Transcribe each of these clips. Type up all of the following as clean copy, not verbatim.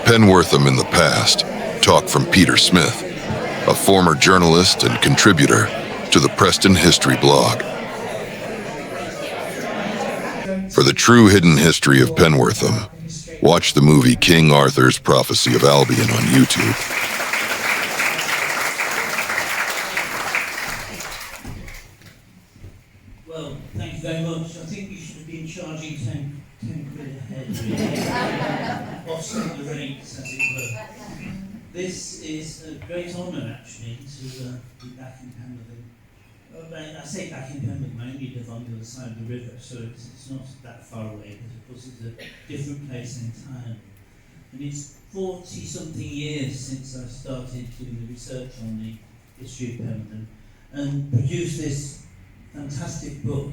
Penwortham in the Past, talk from Peter Smith, a former journalist and contributor to the Preston history blog. For the true hidden history of Penwortham, watch the movie King Arthur's Prophecy of Albion on YouTube. Well, thank you very much. I think you should have been charging 10 quid a head, really. Offset the rates, as it were. This is a great honour, actually, to be back in Penwortham. I say back in Penwortham, I only live on the other side of the river, so it's not that far away, but of course it's a different place entirely. And it's 40-something years since I started doing the research on the history of Penwortham and produced this fantastic book,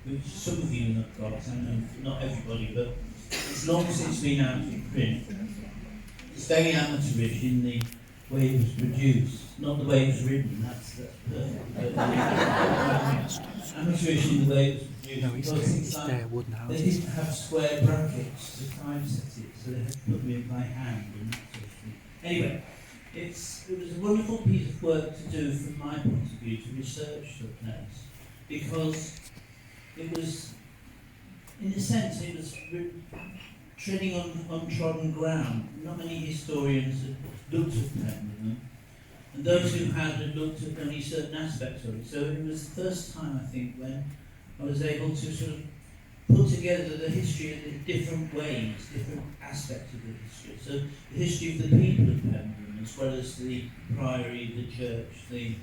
which some of you have got, I know not everybody, but it's long since been out in print. It's very amateurish in the way it was produced, not the way it was written, that's perfect, but amateurish in the way it was produced, because things like, they didn't have square brackets to typeset it, so they had to put me in by hand and that sort of thing. Anyway, it was a wonderful piece of work to do from my point of view, to research the place, because it was, in a sense, it was treading on untrodden ground. Not many historians had looked at Penwortham, and those who had looked at only certain aspects of it. So it was the first time, I think, when I was able to sort of put together the history in different ways, different aspects of the history. So the history of the people of Penwortham, as well as the priory, the church, the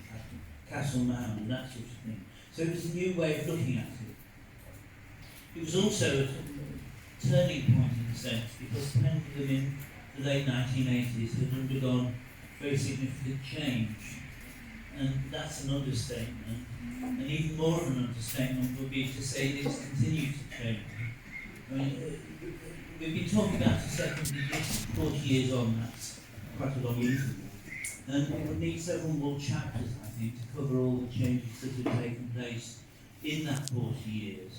castle mound, and that sort of thing. So it was a new way of looking at it. It was also a turning point in a sense, because Penwortham in the late 1980s had undergone very significant change, and that's an understatement. And even more of an understatement would be to say that it's continued to change. I mean, we've been talking about the second 40 years on, that's quite a long interval. And it would need several more chapters, I think, to cover all the changes that have taken place in that 40 years.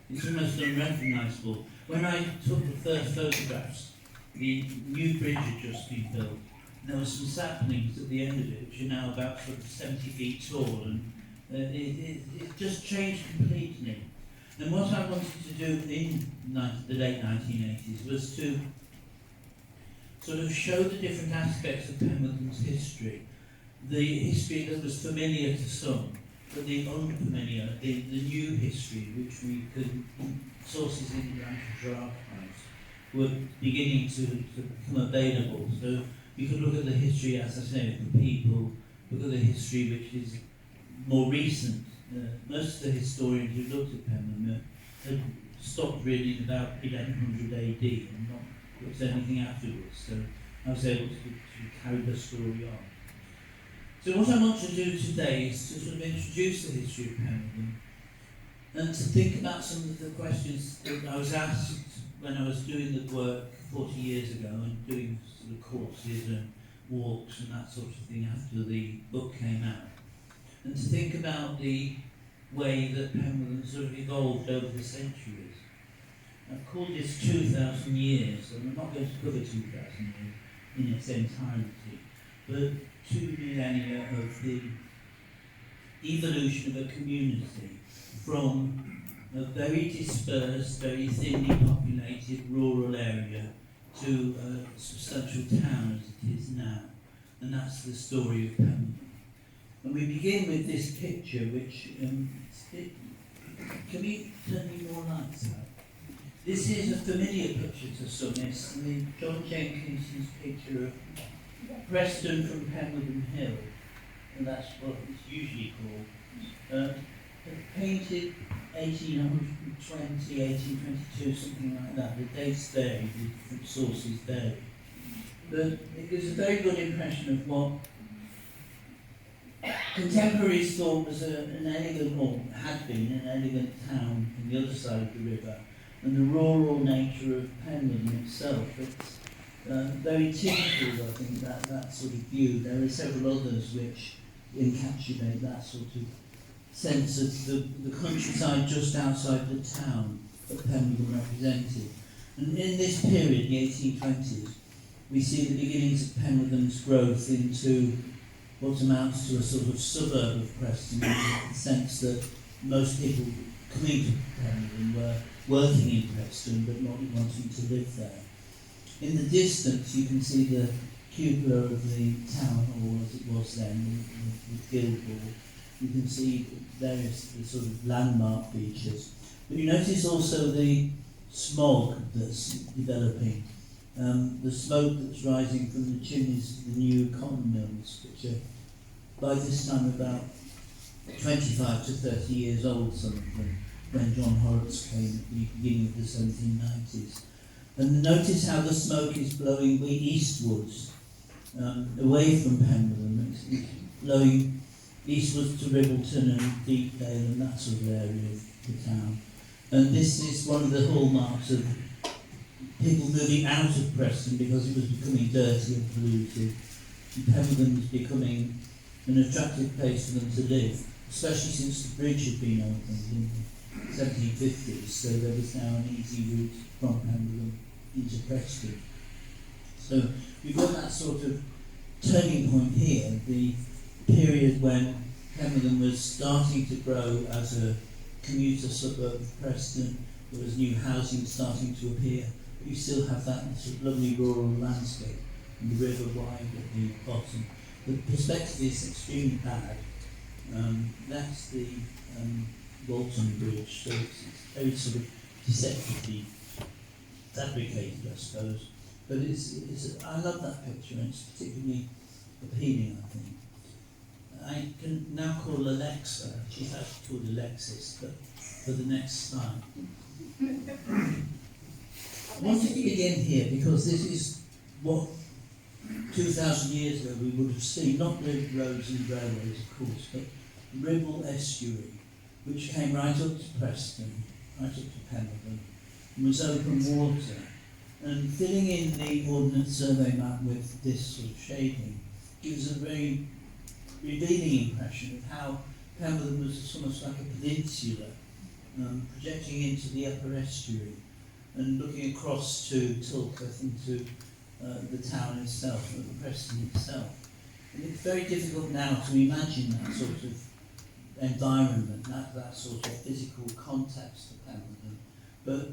It's almost unrecognisable. When I took the first photographs, the new bridge had just been built. And there were some saplings at the end of it, which are now about sort of 70 feet tall, and it just changed completely. And what I wanted to do in the late 1980s was to sort of show the different aspects of Penwortham's history. The history that was familiar to some, but the unfamiliar, the new history, which we could, sources in the Lancashire archives, were beginning to become available. So we could look at the history, as I say, of the people, look at the history which is more recent. Most of the historians who looked at Penwortham had stopped really in about 1100 AD and not looked at anything afterwards. So I was able to carry the story on. So what I want to do today is to sort of introduce the history of Penwortham and to think about some of the questions that I was asked when I was doing the work 40 years ago and doing sort of courses and walks and that sort of thing after the book came out. And to think about the way that Penwortham sort of evolved over the centuries. I've called this 2,000 years, and I'm not going to cover 2,000 years in its entirety, but 2 millennia of the evolution of a community from a very dispersed, very thinly populated rural area to a substantial town as it is now. And that's the story of Penwortham. And we begin with this picture, which, can we turn any more lights out? This is a familiar picture to some. It's the John Jenkinson's picture of Preston from Penwortham Hill, and that's what it's usually called. Painted 1820, 1822, something like that. The dates vary, the different sources vary. But it gives a very good impression of what contemporaries thought was an elegant, or had been an elegant town on the other side of the river, and the rural nature of Penwortham itself. It's very typical, I think, that sort of view. There are several others which encapsulate that sort of sense of the countryside just outside the town that Penwortham represented. And in this period, the 1820s, we see the beginnings of Penwortham's growth into what amounts to a sort of suburb of Preston, in the sense that most people coming to Penwortham were working in Preston but not wanting to live there. In the distance you can see the cupola of the town hall as it was then, with Guildhall. You can see various sort of landmark features. But you notice also the smog that's developing, the smoke that's rising from the chimneys of the new cotton mills, which are by this time about 25 to 30 years old, some of them, when John Horrocks came at the beginning of the 1790s. And notice how the smoke is blowing eastwards, away from Penwortham. It's blowing eastwards to Ribbleton and Deepdale and that sort of area of the town. And this is one of the hallmarks of people moving out of Preston because it was becoming dirty and polluted. And Penwortham was becoming an attractive place for them to live, especially since the bridge had been opened in the 1750s, so there was now an easy route from Penwortham into Preston. So we've got that sort of turning point here, the period when Penwortham was starting to grow as a commuter suburb of Preston. There was new housing starting to appear, but you still have that sort of lovely rural landscape and the river wide at the bottom. The perspective is extremely bad. That's the Walton Bridge, so it's very sort of deceptively fabricated, I suppose. But I love that picture, and it's particularly appealing, I think. I can now call Alexa, she's actually called Alexis, but for the next slide. I wanted to begin here because this is what 2,000 years ago we would have seen, not the roads and railways of course, but the Ribble estuary, which came right up to Preston, right up to Penwortham, and was open water. And filling in the Ordnance Survey map with this sort of shading gives a very revealing impression of how Penwortham was almost like a peninsula, projecting into the upper estuary and looking across to Tulketh and to the town itself, Preston itself. And it's very difficult now to imagine that sort of environment, that sort of physical context of Penwortham. But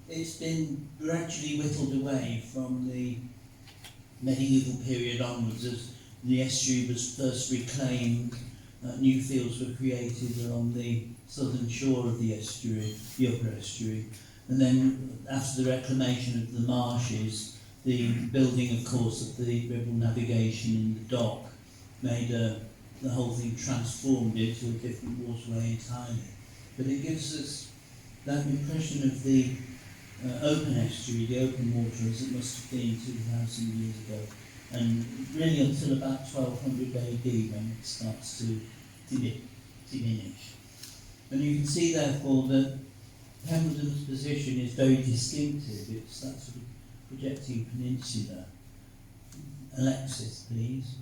it's been gradually whittled away from the medieval period onwards as the estuary was first reclaimed, new fields were created along the southern shore of the estuary, the upper estuary, and then after the reclamation of the marshes, the building, of course, of the Ribble navigation in the dock made the whole thing transformed into a different waterway entirely. But it gives us that impression of the open estuary, the open water as it must have been 2,000 years ago, and really until about 1200 AD when it starts to diminish. And you can see therefore that Penwortham's position is very distinctive. It's that sort of projecting peninsula. Alexis, please.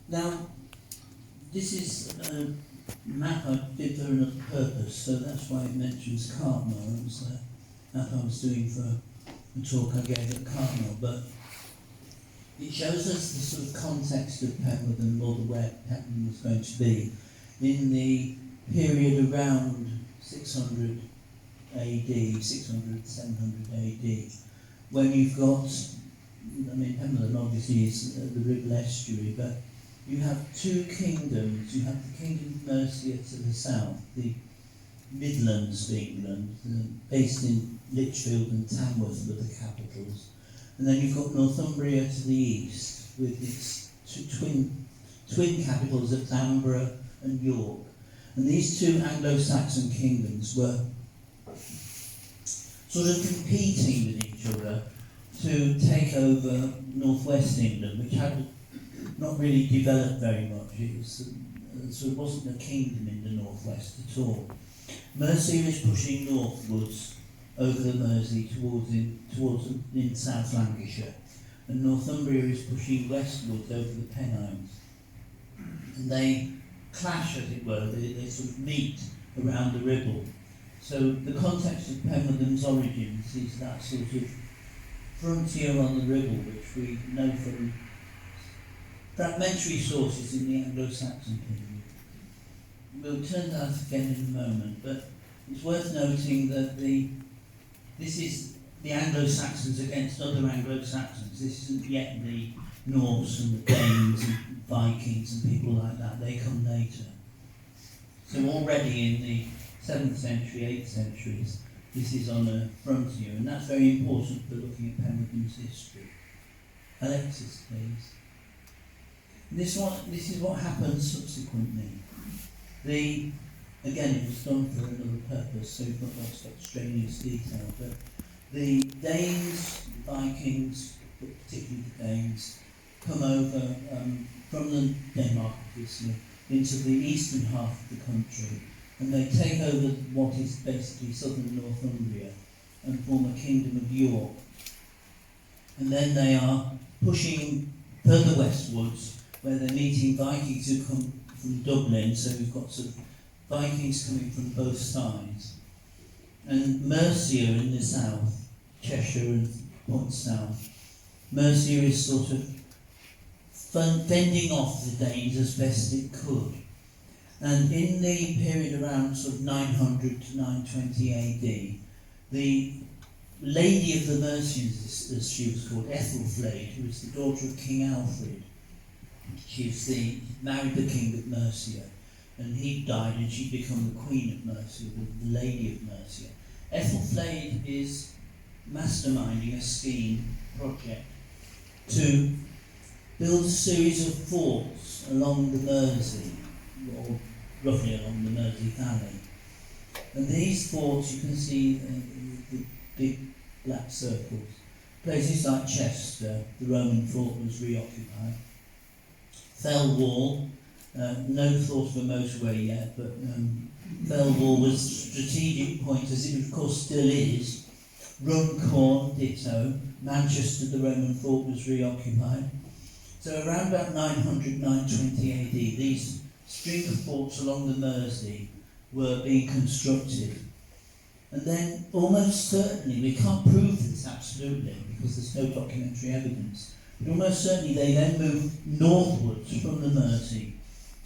Now, this is a map I did for another purpose, so that's why it mentions Cartmel. It was a map I was doing for a talk I gave at Cartmel, but it shows us the sort of context of Penwortham, or where Penwortham was going to be, in the period around 600 AD, 600, 700 AD, when you've got, I mean, Penwortham obviously is the Ribble estuary, but you have two kingdoms. You have the Kingdom of Mercia to the south, the Midlands of England, based in Lichfield and Tamworth were the capitals. And then you've got Northumbria to the east, with its twin capitals at Bamborough and York. And these two Anglo-Saxon kingdoms were sort of competing with each other to take over northwest England, which had not really developed very much. It was, so it wasn't a kingdom in the northwest at all. Mercia is pushing northwards over the Mersey towards in South Lancashire, and Northumbria is pushing westwards over the Pennines. And they clash, as it were, they sort of meet around the Ribble. So the context of Penwortham's origins is that sort of frontier on the Ribble, which we know from fragmentary sources in the Anglo-Saxon period. We'll turn to that again in a moment, but it's worth noting that this is the Anglo-Saxons against other Anglo-Saxons. This isn't yet the Norse and the Danes and Vikings and people like that. They come later. So already in the 7th century, 8th centuries, this is on a frontier, and that's very important for looking at Penwortham's history. Alexis, please. This is what happened subsequently. Again, it was done for another purpose, so we've got lots of extraneous detail, but the Danes, the Vikings, but particularly the Danes, come over from the Denmark, obviously, into the eastern half of the country, and they take over what is basically southern Northumbria and form a kingdom of York. And then they are pushing further westwards, where they're meeting Vikings who come from Dublin, so we've got sort of Vikings coming from both sides. And Mercia in the south, Cheshire and point south, Mercia is sort of fending off the Danes as best it could. And in the period around sort of 900 to 920 AD, the Lady of the Mercians, as she was called, Ethelflaed, who was the daughter of King Alfred, married the king of Mercia, and he died and she'd become the queen of Mercia, the Lady of Mercia. Ethelflaed is masterminding a scheme project to build a series of forts along the Mersey, or roughly along the Mersey Valley. And these forts, you can see the big black circles. Places like Chester, the Roman fort was reoccupied. Fell Wall, no thought of a motorway yet, but Fell Wall was a strategic point, as it of course still is. Runcorn, ditto. Manchester, the Roman fort, was reoccupied. So around about 900, 920 AD, these string of forts along the Mersey were being constructed. And then almost certainly, we can't prove this absolutely because there's no documentary evidence, but almost certainly they then moved northwards from the Mersey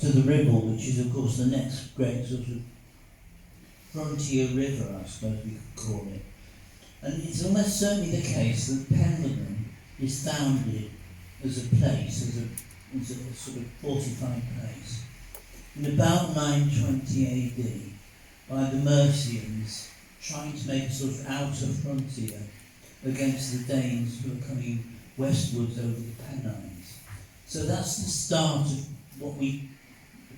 to the Ribble, which is of course the next great sort of frontier river, I suppose we could call it. And it's almost certainly the case that Penwortham is founded as a place, as a sort of fortified place, in about 920 AD by the Mercians trying to make a sort of outer frontier against the Danes who are coming westwards over the Pennines. So that's the start of what we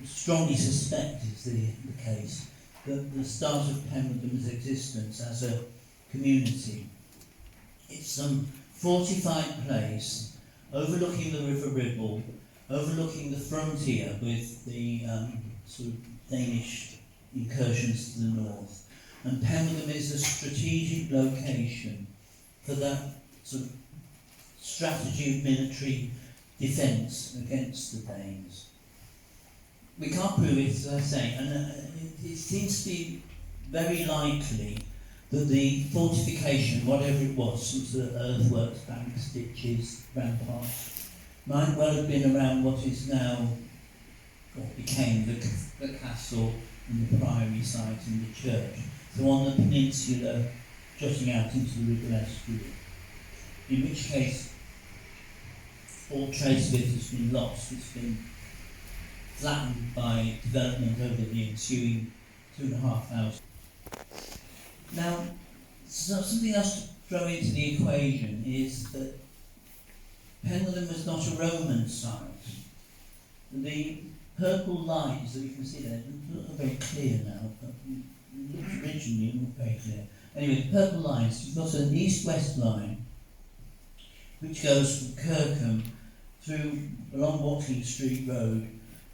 strongly suspect is the case, the start of Penwortham's existence as a community. It's some fortified place overlooking the River Ribble, overlooking the frontier with the sort of Danish incursions to the north. And Penwortham is a strategic location for that sort of strategy of military defence against the Danes. We can't prove it, as I say, and it seems to be very likely that the fortification, whatever it was the earthworks, banks, ditches, ramparts, might well have been around what is now, what became the castle and the priory site and the church. So on the peninsula, jutting out into the River Estuary. In which case, all trace of it has been lost. It's been flattened by development over the ensuing 2,500. Now, something else to throw into the equation is that Penwortham was not a Roman site. The purple lines that you can see there, they're not very clear now, but originally not very clear. Anyway, the purple lines, you've got an east-west line which goes from Kirkham through along Watling Street Road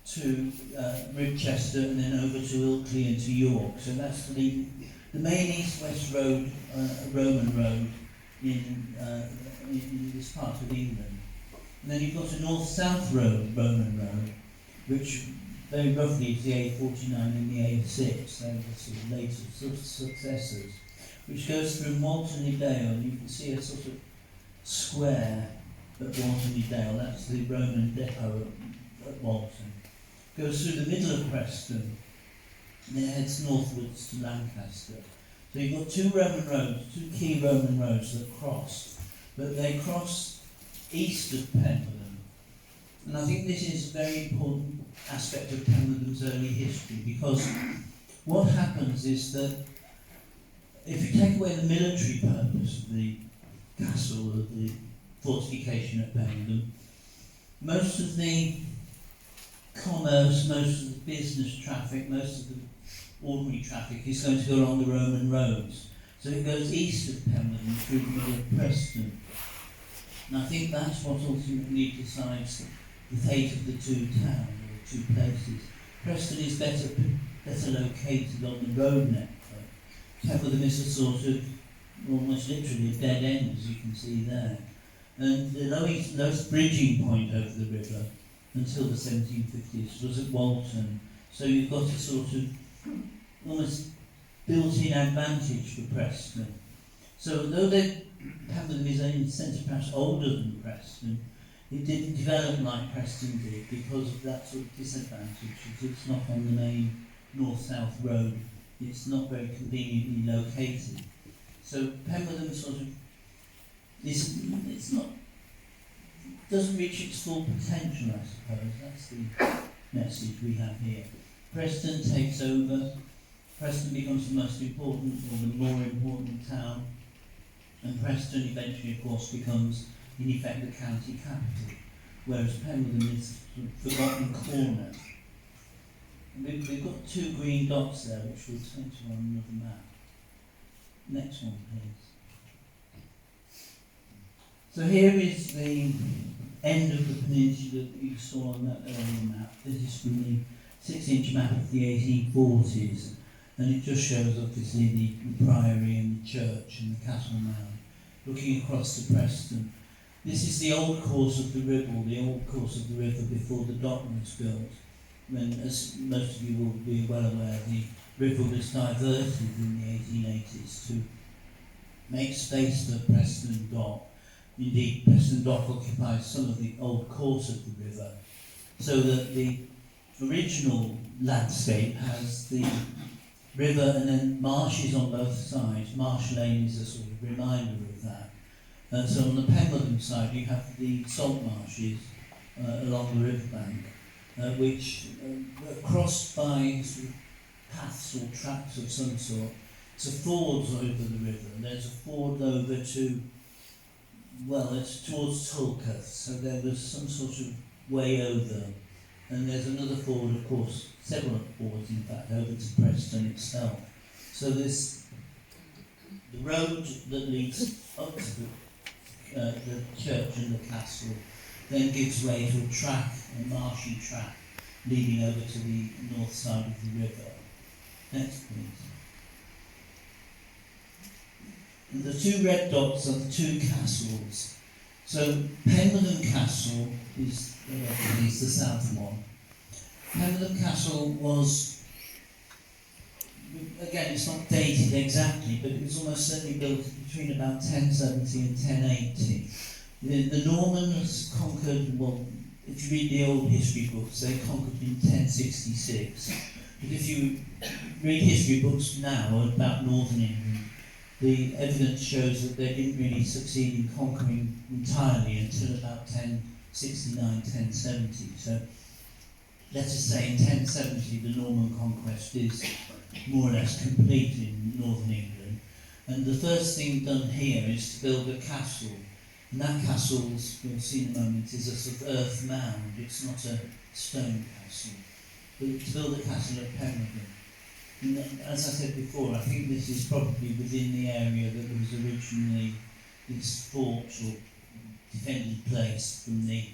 to Ribchester and then over to Ilkley and to York. So that's the main east-west road, Roman road in this part of England. And then you've got a north-south road, Roman road, which very roughly is the A49 and the A6, they're the sort of later successors, which goes through Malton Dale, and you can see a sort of square at Walton Dale. That's the Roman depot at Walton. Goes through the middle of Preston, and then heads northwards to Lancaster. So you've got two Roman roads, two key Roman roads that cross, but they cross east of Penwortham. And I think this is a very important aspect of Penwortham's early history, because what happens is that if you take away the military purpose of the castle, of the fortification at Penwortham, most of the commerce, most of the business traffic, most of the ordinary traffic is going to go along the Roman roads. So it goes east of Penwortham through the middle of Preston. And I think that's what ultimately decides the fate of the two towns, or two places. Preston is better located on the road network. Penwortham is a sort of, almost literally a dead end, as you can see there. And the lowest bridging point over the river until the 1750s was at Walton. So you've got a sort of almost built-in advantage for Preston. So though Penwortham is in a sense perhaps older than Preston, it didn't develop like Preston did because of that sort of disadvantage. It's not on the main north-south road. It's not very conveniently located. So Penwortham sort of doesn't reach its full potential, I suppose. That's the message we have here. Preston takes over. Preston becomes the most important, or the more important town, and Preston eventually, of course, becomes, in effect, the county capital, whereas Penwortham is the forgotten corner. And we've got two green dots there, which we'll turn to on another map. Next one, please. So here is the end of the peninsula that you saw on that earlier map. This is from the 6-inch map of the 1840s, and it just shows obviously the priory and the church and the castle mound, looking across to Preston. This is the old course of the Ribble, the old course of the river before the dock was built. When, as most of you will be well aware, the river was diverted in the 1880s to make space for Preston Dock. Indeed, Preston Dock occupies some of the old course of the river, so that the original landscape has the river and then marshes on both sides. Marsh Lane is a sort of reminder of that. So on the Penwortham side you have the salt marshes along the riverbank, which are crossed by sort of paths or tracks of some sort. So fords over the river, and there's a ford over to, well, it's towards Tulketh, so there was some sort of way over. And there's another ford, of course, several fords in fact, over to Preston itself. So there's the road that leads up to the church and the castle then gives way to a track, a marshy track, leading over to the north side of the river. Next, please. And the two red dots are the two castles. So Penwortham Castle is the south one. Penwortham Castle was, again, it's not dated exactly, but it was almost certainly built between about 1070 and 1080. The Normans conquered, well, if you read the old history books, they conquered in 1066. But if you read history books now about northern England, the evidence shows that they didn't really succeed in conquering entirely until about 1069, 1070. So let us say in 1070 the Norman conquest is more or less complete in northern England. And the first thing done here is to build a castle. And that castle, as we'll see in a moment, is a sort of earth mound. It's not a stone castle. But to build a castle at Penwortham. And as I said before, I think this is probably within the area that was originally this fort or defended place from the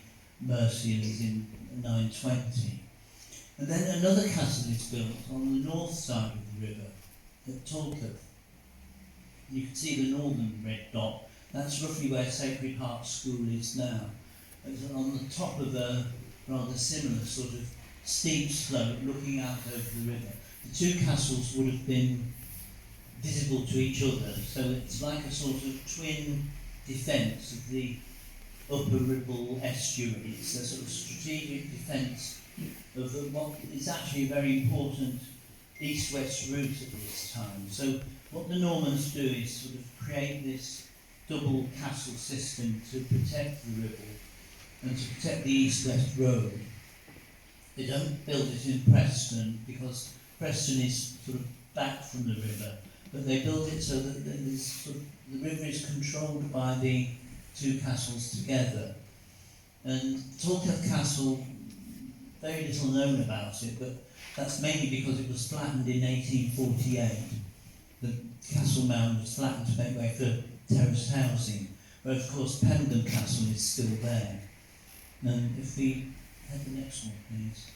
Mercians in 920. And then another castle is built on the north side of the river at Tulketh. You can see the northern red dot. That's roughly where Sacred Heart School is now. It's on the top of a rather similar sort of steep slope looking out over the river. The two castles would have been visible to each other, so it's like a sort of twin defence of the upper Ribble estuary. It's a sort of strategic defence of what is actually a very important east-west route at this time. So what the Normans do is sort of create this double castle system to protect the Ribble and to protect the east-west road. They don't build it in Preston because Preston is sort of back from the river, but they build it so that there's sort of, the river is controlled by the two castles together. And Tithe Castle, very little known about it, but that's mainly because it was flattened in 1848. The castle mound was flattened to make way for terraced housing, where of course Penwortham Castle is still there. And if we had the next one, please.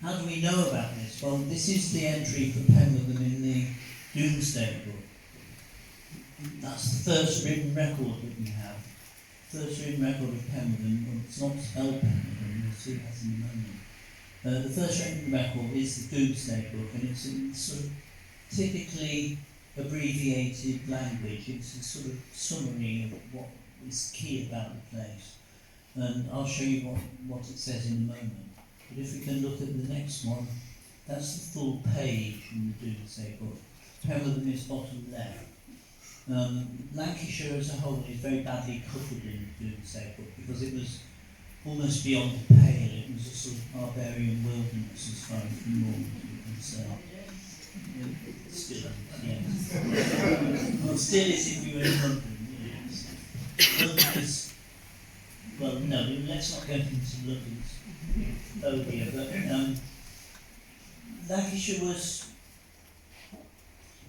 How do we know about this? Well, this is the entry for Penwortham in the Domesday Book. That's the first written record that we have. First written record of Penwortham. Well, it's not spelled Penwortham, we'll see that in a moment. The first written record is the Domesday Book, and it's in sort of typically abbreviated language. It's a sort of summary of what is key about the place. And I'll show you what it says in a moment. But if we can look at the next one, that's the full page in the Domesday Book. Penwortham is bottom left. Lancashire as a whole is very badly covered in the Domesday Book because it was almost beyond the pale. It was a sort of barbarian wilderness as far as the Normans were concerned. Still, yes. Well, still is if we were in London. Yes. London is, well, no, let's not go into London's phobia, but Lancashire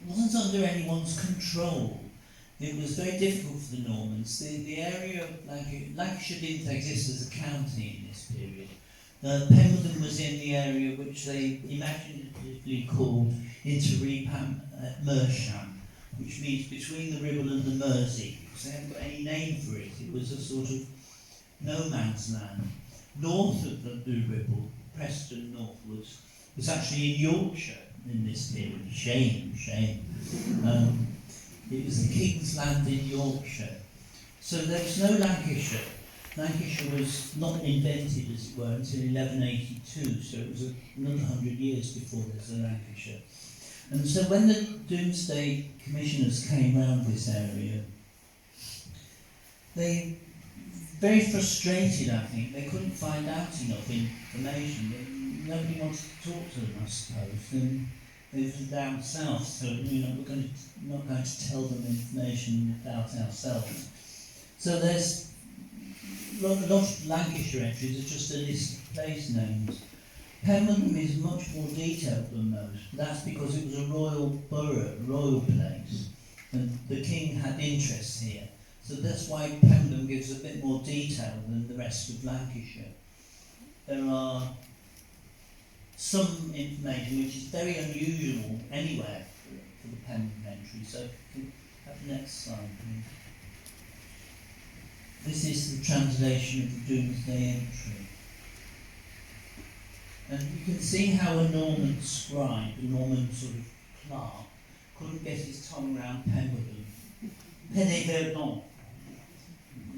wasn't under anyone's control. It was very difficult for the Normans. The area of Lancashire didn't exist as a county in this period. Penwortham was in the area which they imaginatively called Interrepam Mersham, which means between the Ribble and the Mersey, because they haven't got any name for it. It was a sort of no man's land. North of the Ribble, Preston northwards, was actually in Yorkshire in this period. Shame. It was the King's Land in Yorkshire. So there was no Lancashire. Lancashire was not invented, as it were, until 1182, so it was another 100 years before there was a Lancashire. And so when the Domesday Commissioners came round this area, they, very frustrated, I think, they couldn't find out enough information. Nobody wanted to talk to them, I suppose. And they were down south, so we're not going to tell them information about ourselves. So there's a lot of Lancashire entries are just a list of place names. Penwortham is much more detailed than most. That's because it was a royal borough, a royal place, and the king had interests here. So that's why Penwortham gives a bit more detail than the rest of Lancashire. There are some information which is very unusual anywhere for the Penwortham entry. So can we have the next slide, please. This is the translation of the Domesday entry. And you can see how a Norman scribe, a Norman sort of clerk, couldn't get his tongue around Penwortham. Penwortham.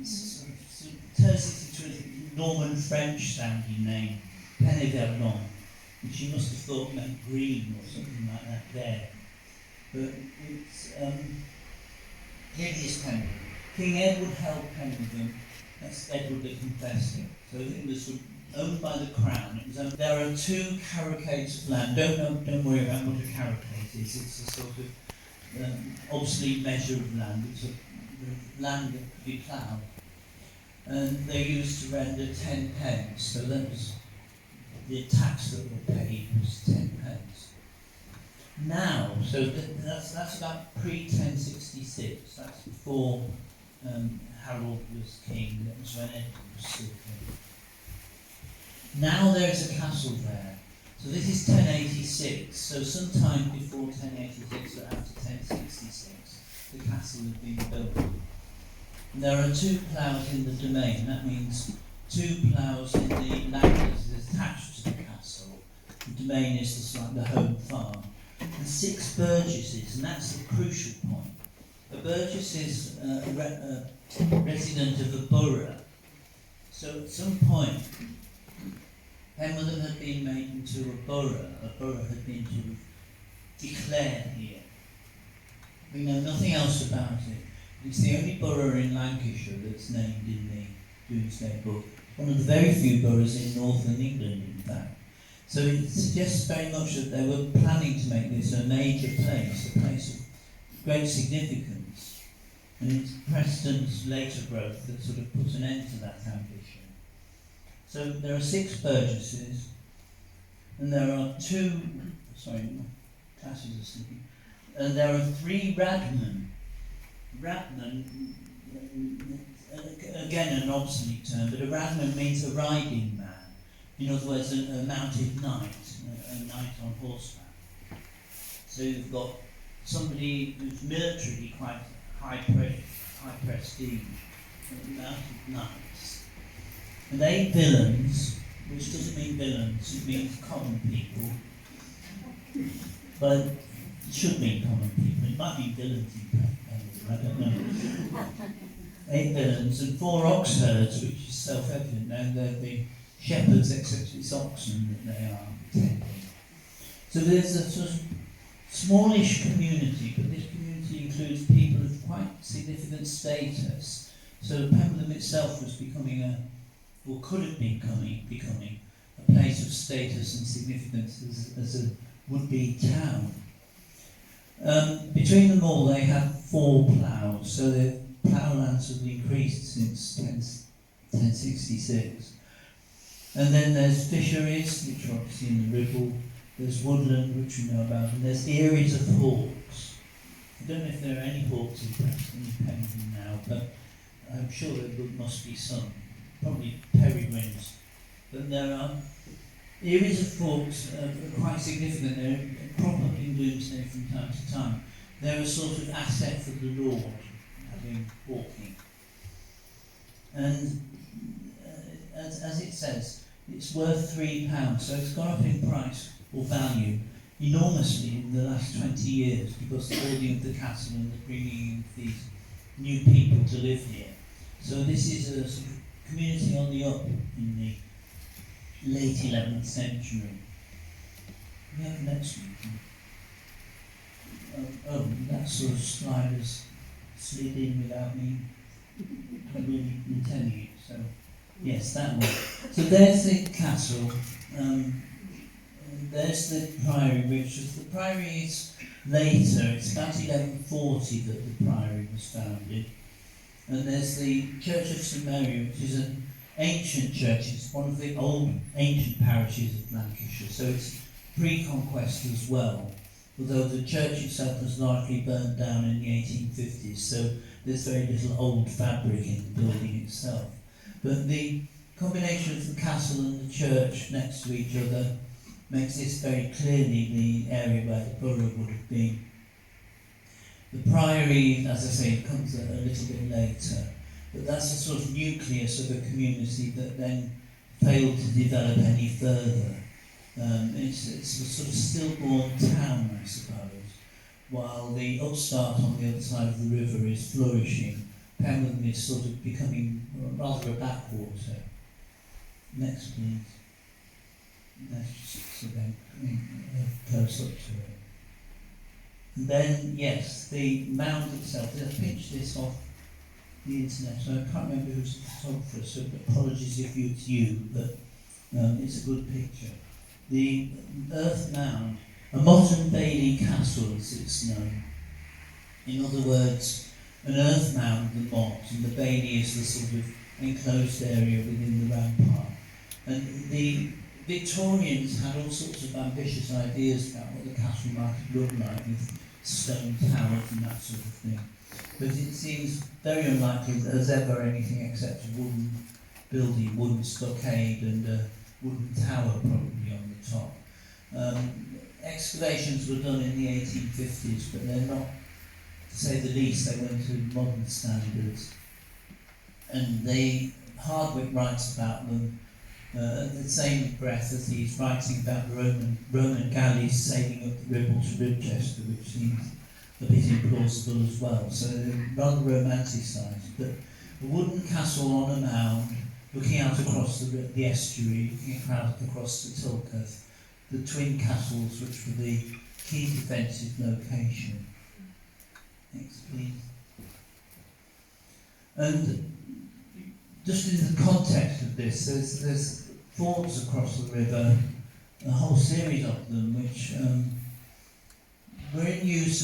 It turns into a Norman French sounding name, Penwortham, which he must have thought meant green or something like that there. But it's, here is Penwortham. King Edward held Penwortham, that's Edward the Confessor. So it was owned by the Crown. It was owned, there are 2 carucates of land. Don't worry about what a carucate is. It's a sort of obsolete measure of land. It's a land that could be ploughed. And they used to render 10 pence. So that was the tax that were paid was 10 pence. Now, so that's about pre-1066. That's before Harold was king. That was when Edward was still king. Now there is a castle there. So this is 1086. So sometime before 1086 or after 1066, the castle had been built. And there are 2 ploughs in the domain. That means 2 ploughs in the land that is attached to the castle. The domain is just like the home farm. And 6 burgesses, and that's the crucial point. A burgess is a resident of a borough. So at some point, Penwortham had been made into a borough. A borough had been sort of declared here. We know nothing else about it. It's the only borough in Lancashire that's named in the Domesday Book. One of the very few boroughs in northern England, in fact. So it suggests very much that they were planning to make this a major place, a place of great significance. And it's Preston's later growth that sort of put an end to that ambition. So there are 6 burgesses, and there are 2, sorry, classes are sleeping, and there are 3 radmen. Radman, again an obsolete term, but a radman means a riding man. In other words, a mounted knight, a knight on horseback. So you've got somebody who's militarily quite high prestige, mounted knights. And 8 villains, which doesn't mean villains, it means common people. But it should mean common people. It might mean villains in fact, I don't know. 8 villains and 4 ox herds, which is self-evident now. They're the shepherds, except it's oxen that they are tending. So there's a sort of smallish community, but this community includes people of quite significant status. So Penwortham itself was becoming or could have been becoming a place of status and significance as a would-be town. Between them all, they have 4 ploughs, so their ploughlands have increased since 1066. And then there's fisheries, which are obviously in the Ribble. There's woodland, which we know about, and there's areas of hawks. I don't know if there are any hawks in Preston and Penwortham now, but I'm sure there must be some, probably peregrines. But there are areas of hawks are quite significant. They're proper in Domesday from time to time. They're a sort of asset for the Lord, having hawking. And as it says, it's worth £3, so it's gone up in price or value enormously in the last 20 years because the building of the castle and the bringing of these new people to live here. So this is a sort of community on the up in the late 11th century. We have the next one. That sort of slide has slid in without me really intending it. So yes, that one. So there's the castle. There's the priory, which was the priory is later. It's about 1140 that the priory was founded. And there's the Church of St Mary, which is an ancient church. It's one of the old ancient parishes of Lancashire, so it's pre-conquest as well. Although the church itself was largely burned down in the 1850s, so there's very little old fabric in the building itself. But the combination of the castle and the church next to each other makes this very clearly the area where the borough would have been. The priory, as I say, comes a little bit later, but that's a sort of nucleus of a community that then failed to develop any further. It's a sort of stillborn town, I suppose, while the upstart on the other side of the river is flourishing. Penwortham is sort of becoming rather a backwater. Next, please. Let's just sort of close up to it. And then, yes, the mound itself. I've pinched this off the internet, so I can't remember who's the photographer, so apologies if it's you, but it's a good picture. The earth mound, a modern Bailey castle as it's known. In other words, an earth mound, the motte, and the Bailey is the sort of enclosed area within the rampart. And the Victorians had all sorts of ambitious ideas about what the castle might have looked like with stone towers and that sort of thing. But it seems very unlikely that there's ever anything except a wooden building, wooden stockade and a wooden tower probably on the top. Excavations were done in the 1850s, but they're not, to say the least, they weren't to modern standards. And Hardwick writes about them at the same breath as he's writing about the Roman galleys sailing up the Ribble to Ribchester, which seems a bit implausible as well. So they're rather romanticised. But a wooden castle on a mound, looking out across the estuary, looking out across the Tithe, the twin castles which were the key defensive location. Next, please. And just in the context of this, there's forts across the river, a whole series of them, which were in use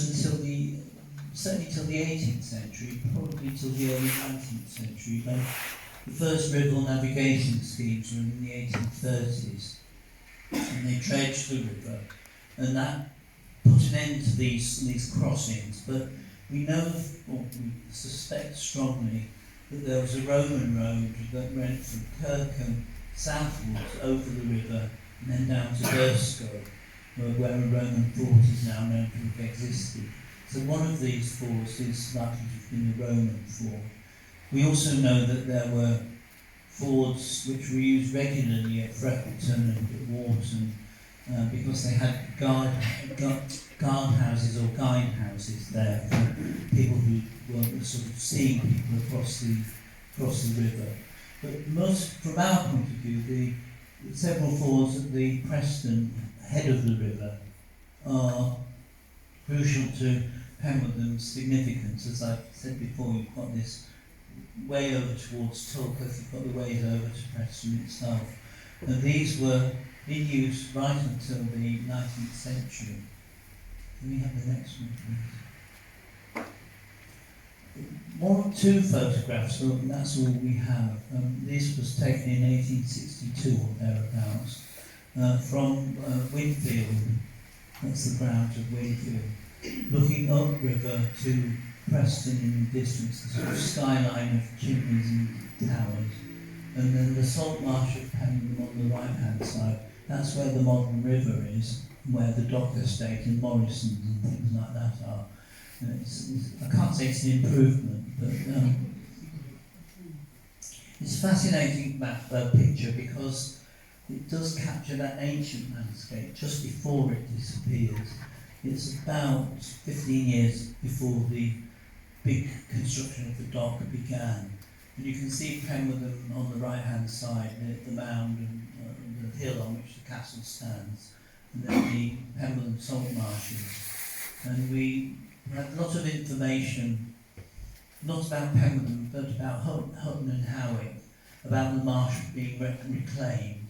certainly till the 18th century, probably till the early 19th century. Like the first Ribble navigation schemes were in the 1830s, and they dredged the river, and that put an end to these crossings. But we know, or we suspect strongly, that there was a Roman road that went from Kirkham southwards over the river and then down to Basquill, where a Roman fort is now known to have existed. So one of these forts is likely to have been a Roman fort. We also know that there were fords which were used regularly at Freckleton and at Wharton because they had guard houses or guide houses there for people who were sort of seeing people across the river. But most, from our point of view, the several fords at the Preston head of the river are crucial to Penwortham's significance. As I've said before, you've got this way over towards Tulketh, you've got the ways over to Preston itself. And these were in use right until the 19th century. Can we have the next one, please? Two photographs, and that's all we have. This was taken in 1862 or thereabouts from Winfield. That's the ground of Winfield. Looking upriver to Preston in the distance, the sort of skyline of chimneys and towers. And then the salt marsh of Penwortham on the right-hand side. That's where the modern river is, where the dock estate and Morrison's and things like that are. I can't say it's an improvement, but it's a fascinating picture because it does capture that ancient landscape just before it disappears. It's about 15 years before the big construction of the dock began. And you can see Penwortham on the right-hand side, the mound and the hill on which the castle stands, and then the Penwortham salt marshes. And we had a lot of information, not about Penwortham, but about Hutton and Howick, about the marsh being reclaimed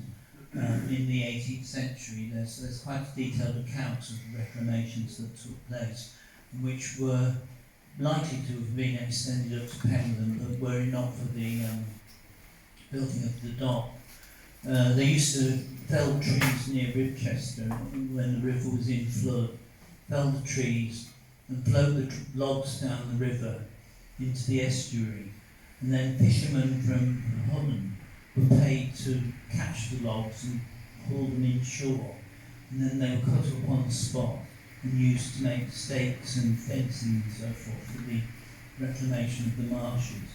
in the 18th century. There's quite detailed accounts of the reclamations that took place, which were likely to have been extended up to Penwortham, but were it not for the building of the dock. They used to fell trees near Ribchester when the river was in flood, fell the trees and float the logs down the river into the estuary. And then fishermen from Hutton were paid to catch the logs and haul them inshore. And then they were cut up on the spot and used to make stakes and fencing and so forth for the reclamation of the marshes.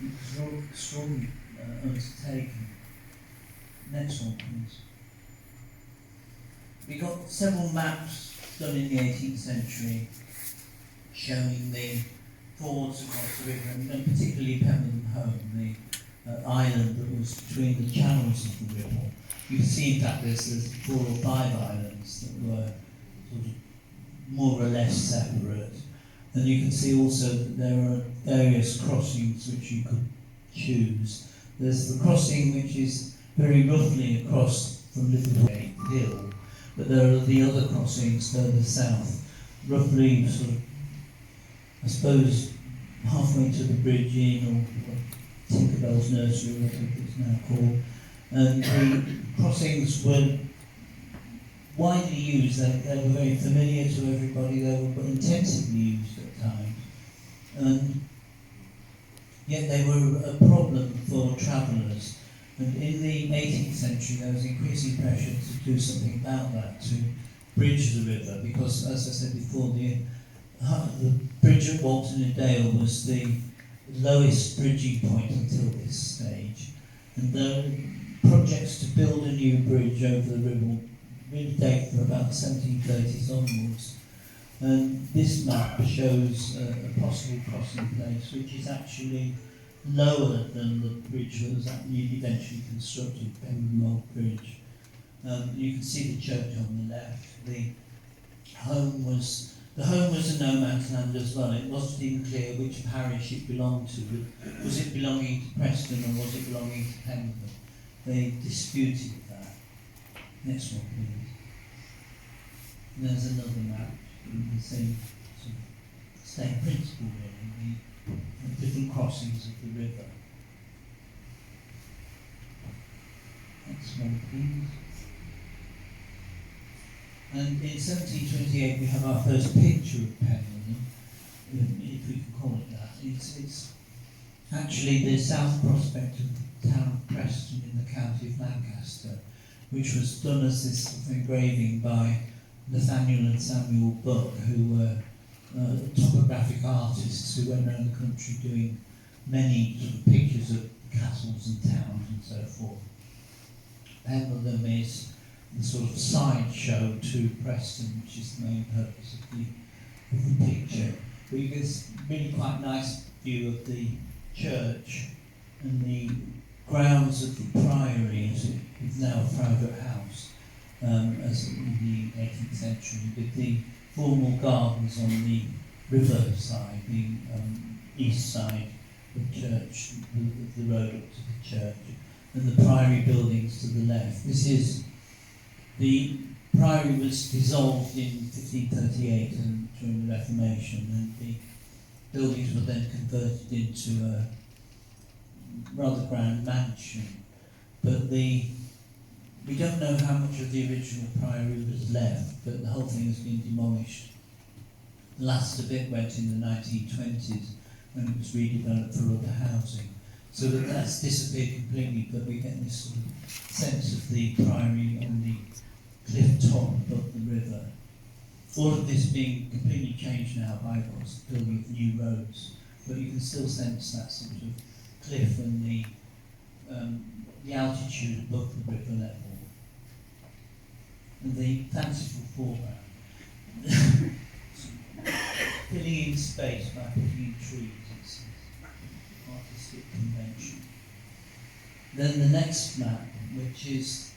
It was an extraordinary undertaking. Next one, please. We got several maps done in the 18th century showing the fords across the river, and particularly Penwortham Home, the island that was between the channels of the Ribble. You can see, in fact, there's 4 or 5 islands that were sort of more or less separate. And you can see also that there are various crossings which you could choose. There's the crossing which is very roughly across from Littlegate Hill, but there are the other crossings further south, roughly sort of, I suppose, halfway to the Bridge Inn, or Tinkerbell's Nursery, what it's now called. And the crossings were widely used. They were very familiar to everybody. They were intensively used at times. And yet they were a problem for travellers. And in the 18th century, there was increasing pressure to do something about that, to bridge the river, because, as I said before, the bridge at Walton and Dale was the lowest bridging point until this stage. And the projects to build a new bridge over the Ribble really date from about the 1730s onwards. And this map shows a possible crossing place, which is actually lower than the bridge that was eventually constructed, Penwortham Old Bridge. You can see the church on the left. The home was a no man's land as well. It wasn't even clear which parish it belonged to. Was it belonging to Preston or was it belonging to Penwortham? They disputed that. Next one, please. And there's another map in the same principle, really, the different crossings of the river. Next one, please. And in 1728 we have our first picture of Penwortham, if we can call it that. It's actually the south prospect of the town of Preston in the county of Lancaster, which was done as this sort of engraving by Nathaniel and Samuel Buck, who were topographic artists who went around the country doing many sort of pictures of castles and towns and so forth. Penwortham is the sort of sideshow to Preston, which is the main purpose of the picture. But you get this really quite nice view of the church and the grounds of the priory, as it is now a private house, as in the 18th century, with the formal gardens on the river side, the east side of the church, the road up to the church, and the priory buildings to the left. The priory was dissolved in 1538 and during the Reformation, and the buildings were then converted into a rather grand mansion. But we don't know how much of the original priory was left, but the whole thing has been demolished. The last of it went in the 1920s when it was redeveloped for other housing. So that's disappeared completely, but we get this sort of sense of the priory on the cliff top above the river. All of this being completely changed now by the building of new roads, but you can still sense that sort of cliff and the altitude above the river level. And the fanciful foreground. Filling in space by putting in trees, it's an artistic convention. Then the next map, which is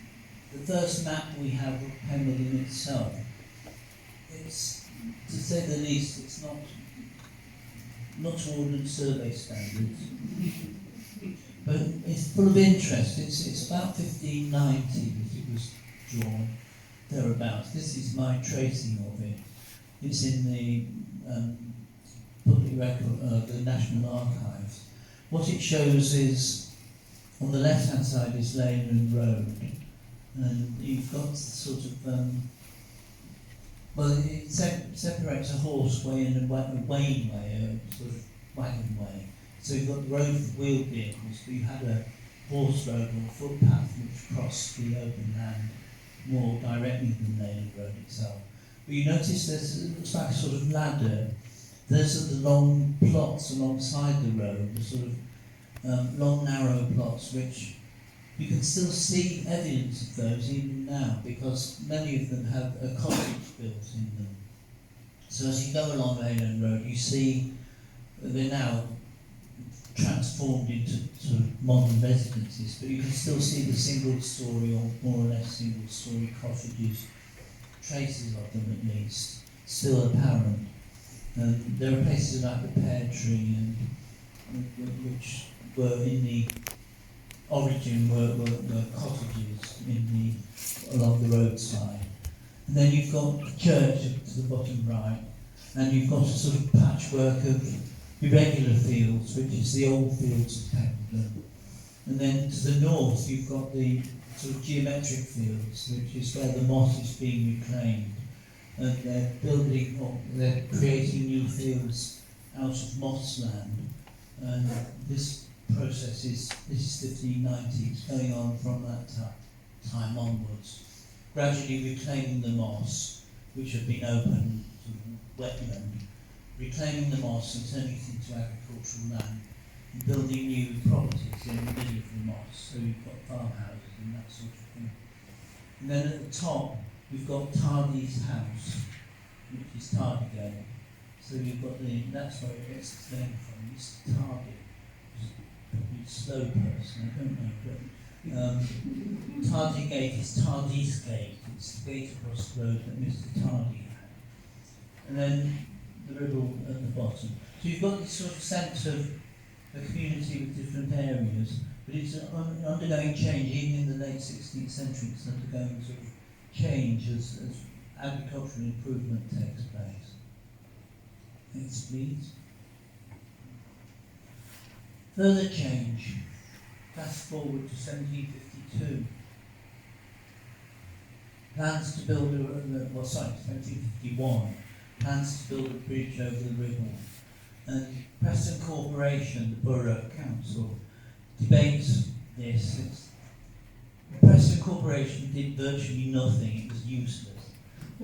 the first map we have of Penwortham itself. It's, to say the least, it's not to Ordnance Survey standards, but it's full of interest. It's about 1590 that it was drawn, thereabouts. This is my tracing of it. It's in the public record, the National Archives. What it shows is, on the left-hand side is lane and road, and you've got sort of, well, it separates a horseway and a wainway, a sort of wagon way. So you've got the road for wheeled vehicles, but you had a horse road or footpath which crossed the open land more directly than lane and road itself. But you notice it looks like a sort of ladder. Those are the long plots alongside the road, the sort of long narrow plots, which you can still see evidence of those even now, because many of them have a cottage built in them. So as you go along Leyland Road, you see they're now transformed into sort of modern residences, but you can still see the single-storey or more or less single-storey cottages, traces of them at least, still apparent. There are places like the Pear Tree, which were in the origin were cottages along the roadside. And then you've got the church to the bottom right, and you've got a sort of patchwork of irregular fields, which is the old fields of Penwortham. And then to the north you've got the sort of geometric fields, which is where the moss is being reclaimed. And they're creating new fields out of mossland. And this process is 1590, it's going on from that time onwards. Gradually reclaiming the moss, which had been open to wetland, reclaiming the moss and turning it into agricultural land, and building new properties in the middle of the moss. So you've got farmhouses and that sort of thing. And then at the top, we've got Tithe's house, which is Tardigate. So you've got that's where it gets its name from. It's Tardy. Probably a slow person, I don't know. But Tardigate is Tardy's gate. It's the gate across the road that Mr. Tardy had. And then the Ribble at the bottom. So you've got this sort of sense of a community with different areas, but it's undergoing change. Even in the late 16th century, it's undergoing sort of change as agricultural improvement takes place. Next, please. Further change. Fast forward to 1752. Plans to build 1751. Plans to build a bridge over the Ribble. And Preston Corporation, the Borough Council, debates this. The Preston Corporation did virtually nothing, it was useless.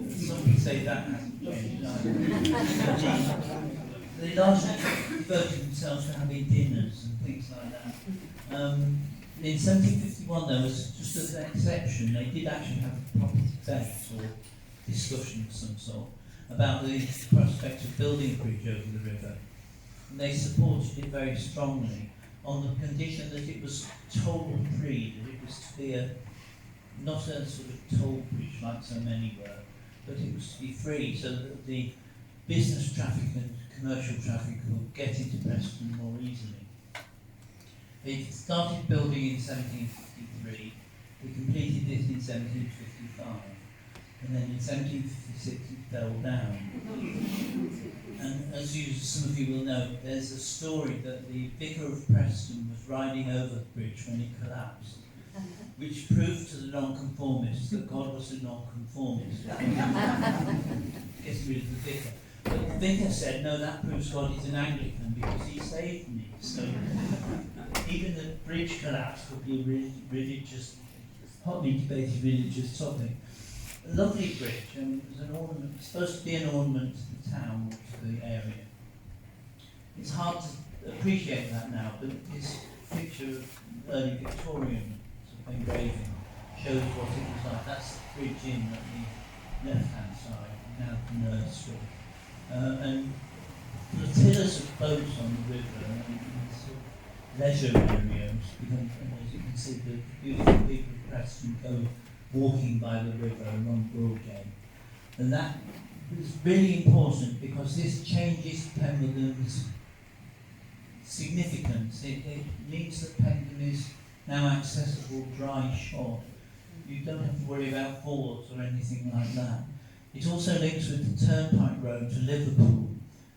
Somebody say that hasn't changed. They largely devoted themselves to having dinners and things like that. In 1751, there was just as an exception, they did actually have a proper debate or discussion of some sort about the prospect of building a bridge over the river. And they supported it very strongly on the condition that it was toll free, that it was to be not a sort of toll bridge like so many were, but it was to be free so that the business traffic and commercial traffic could get into Preston more easily. They started building in 1753, they completed it in 1755, and then in 1756 it fell down. And as some of you will know, there's a story that the Vicar of Preston was riding over the bridge when it collapsed, which proved to the nonconformists that God was a nonconformist. Gets rid of the vicar. But the vicar said, no, that proves God is an Anglican because he saved me. So even the bridge collapse could be a religious, hotly debated religious topic. A lovely bridge, and it was an ornament, supposed to be an ornament to the town or to the area. It's hard to appreciate that now, but this picture of early Victorian sort of engraving shows what it was like. That's the bridge in at the left-hand side, now the nursery. And flotillas of boats on the river and sort of leisure areas, and as you can see, the beautiful people of Preston go walking by the river along Broadgate. And that is really important because this changes Penwortham's significance. It means that Penwortham is now accessible dry shod. You don't have to worry about fords or anything like that. It also links with the turnpike road to Liverpool,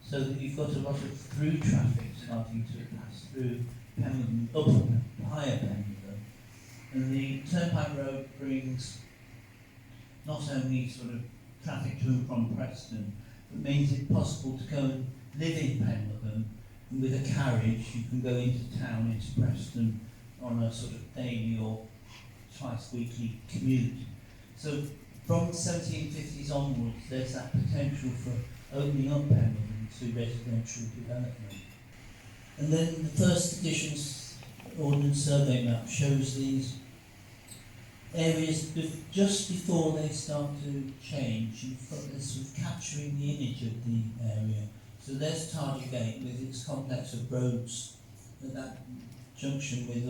so that you've got a lot of through traffic starting to pass through Penwortham, up higher Penwortham. And the turnpike road brings not only sort of traffic to and from Preston, but means it possible to go and live in Penwortham, and with a carriage you can go into town, into Preston, on a sort of daily or twice weekly commute. So from the 1750s onwards, there's that potential for opening up Penwortham to residential development. And then the first edition's Ordnance Survey map shows these areas just before they start to change. You've got this sort of capturing the image of the area. So there's Tardigate with its complex of roads at that junction with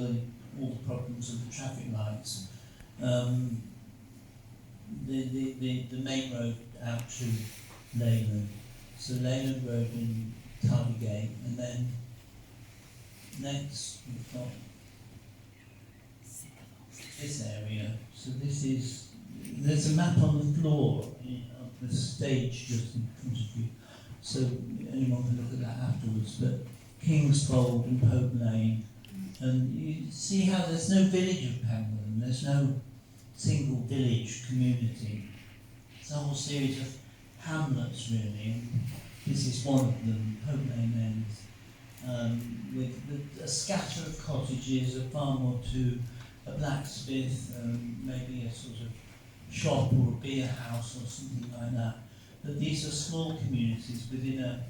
all the problems of the traffic lights. The main road out to Leyland. So Leyland Road and Tardigate, and then next we've got this area. So there's a map on the floor of the stage just in front of you. So anyone can look at that afterwards. But Kingsfold and Pope Lane, and you see how there's no village of Penwortham. There's no single village community. It's a whole series of hamlets really, and this is one of them, Pope Lane ends, with a scatter of cottages, a farm or two, a blacksmith, maybe a sort of shop or a beer house or something like that. But these are small communities within a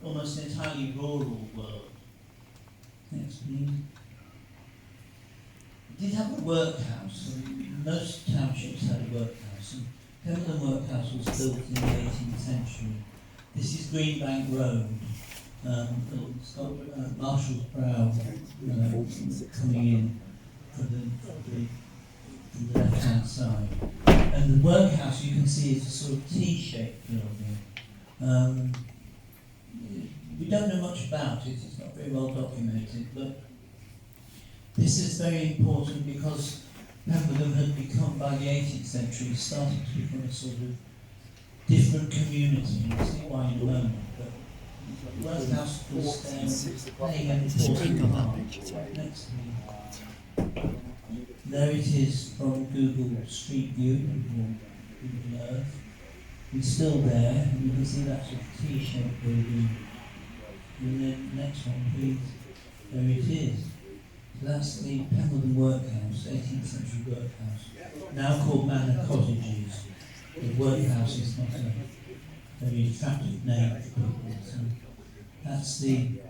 almost entirely rural world. Next, please. It did have a workhouse, and most townships had a workhouse, and Penwortham Workhouse was built in the 18th century. This is Greenbank Road. It's got Marshall's Brow coming in from the left-hand side. And the workhouse, you can see, is a sort of T-shaped building. We don't know much about it, it's not very well documented, but this is very important because Penwortham had become, by the 18th century, started to become a sort of different community. You'll see why in a moment. But the workhouse was playing an important part. Next, please. There it is from Google Street View, or Google Earth. It's still there, and you can see that sort of T-shaped building. And then next one, please. There it is. So that's the Penwortham Workhouse, 18th century workhouse, now called Manor Cottages. The workhouse is not a very attractive name for people. So that's the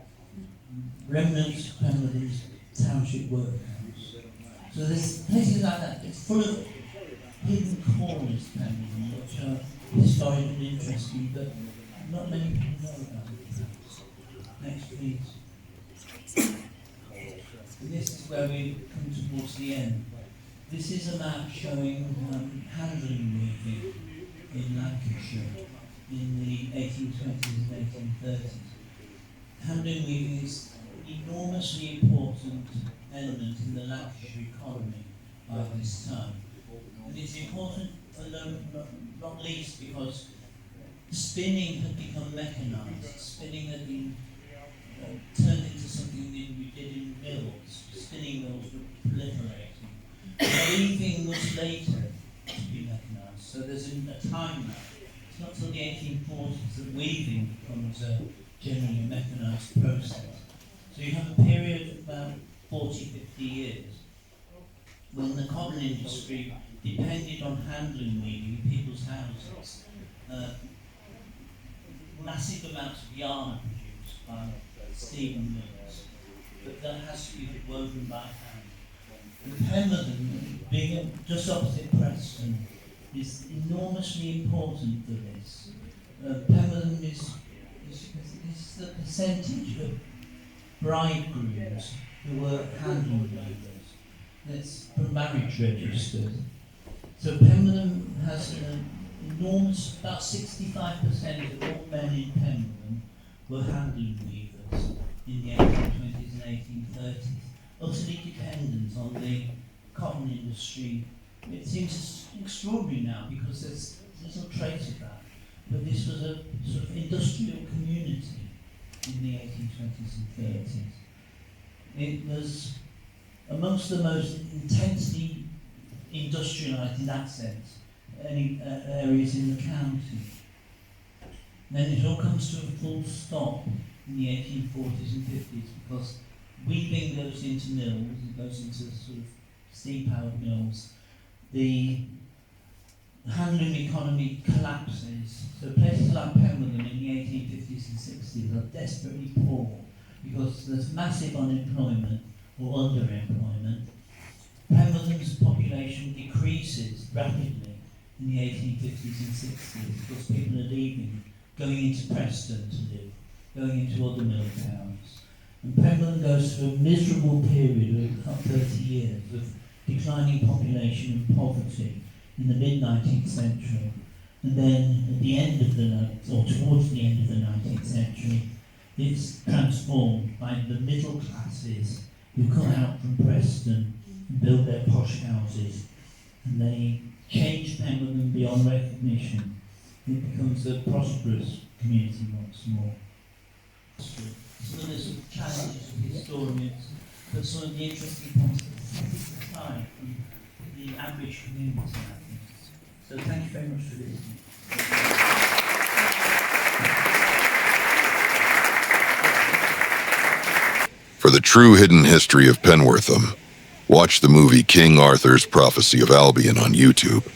remnants of Penwortham's township workhouse. So there's places like that. It's full of hidden corners, Penwortham, which are historic and interesting, but not many people know about it. Next, please. This is where we come towards the end. This is a map showing handloom weaving in Lancashire in the 1820s and 1830s. Handloom weaving is an enormously important element in the Lancashire economy by this time. And it's important, not least because spinning had become mechanised. Spinning had been turned into something that we did in mills. Spinning mills were proliferating. Weaving was later to be mechanised, so there's a time lag. It's not till the 1840s that weaving becomes generally a mechanised process. So you have a period of about 40-50 years when the cotton industry depended on handloom weaving in people's houses. Massive amounts of yarn produced by steam mills, but that has to be woven by hand. And Penwortham, being just opposite Preston, is enormously important for this. Penwortham is the percentage of bridegrooms who were handloom weavers. That's from marriage registers. So Penwortham has an enormous, about 65% of all men in Penwortham were handloom weavers in the 1820s and 1830s, utterly dependent on the cotton industry. It seems extraordinary now because there's little trace of that, but this was a sort of industrial community in the 1820s and 30s. It was amongst the most intensely industrialised in that sense areas in the county. Then it all comes to a full stop in the 1840s and 50s because weaving goes into mills, it goes into sort of steam-powered mills. The handloom economy collapses. So places like Penwortham in the 1850s and 60s are desperately poor because there's massive unemployment or underemployment. Penwortham's population decreases rapidly in the 1850s and 60s because people are leaving, going into Preston to live, going into other mill towns. And Penwortham goes through a miserable period of about 30 years of declining population and poverty in the mid-19th century. And then at the end of towards the end of the 19th century, it's transformed by the middle classes who come out from Preston and build their posh houses. And they change Penwortham beyond recognition. It becomes a prosperous community once more. Some of the sort of challenges of historians, but some of the interesting points that set it aside from the average community, I think. So thank you very much for listening. For the true hidden history of Penwortham, watch the movie King Arthur's Prophecy of Albion on YouTube.